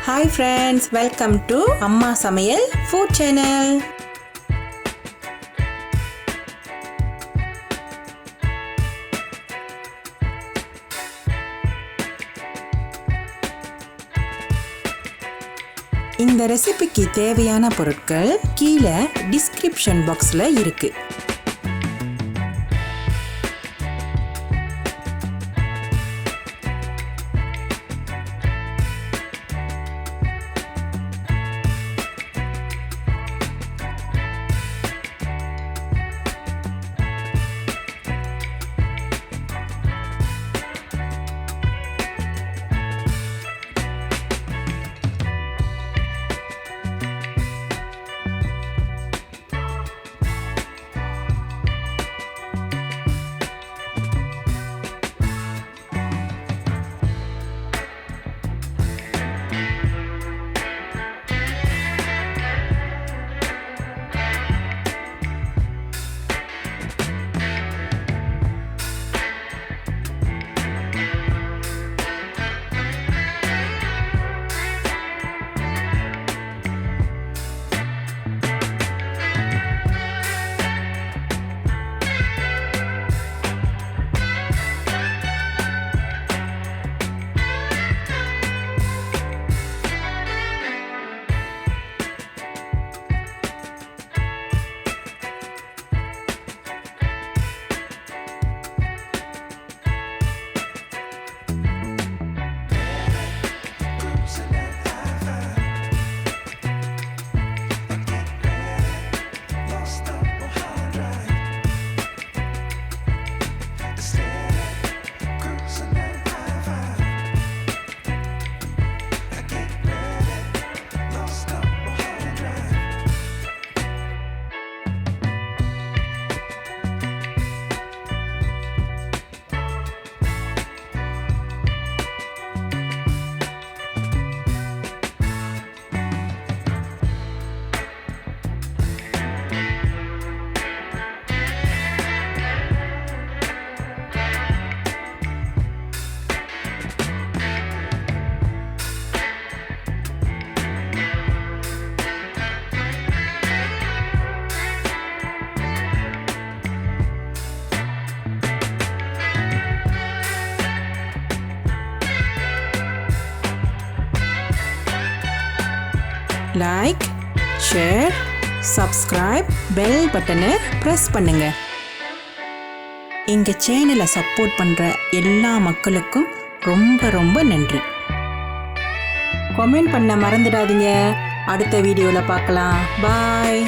Hi friends, welcome to Amma Samayal Food Channel. இந்த ரெசிபிக்கு தேவையான பொருட்கள் கீழே டிஸ்கிரிப்ஷன் பாக்ஸ்ல இருக்கு. லைக், ஷேர், சப்ஸ்கிரைப், பெல் பட்டனை ப்ரெஸ் பண்ணுங்க. எங்க சேனலை சப்போர்ட் பண்ற எல்லா மக்களுக்கும் ரொம்ப ரொம்ப நன்றி. கமெண்ட் பண்ண மறந்துடாதீங்க. அடுத்த வீடியோல பார்க்கலாம். பாய்.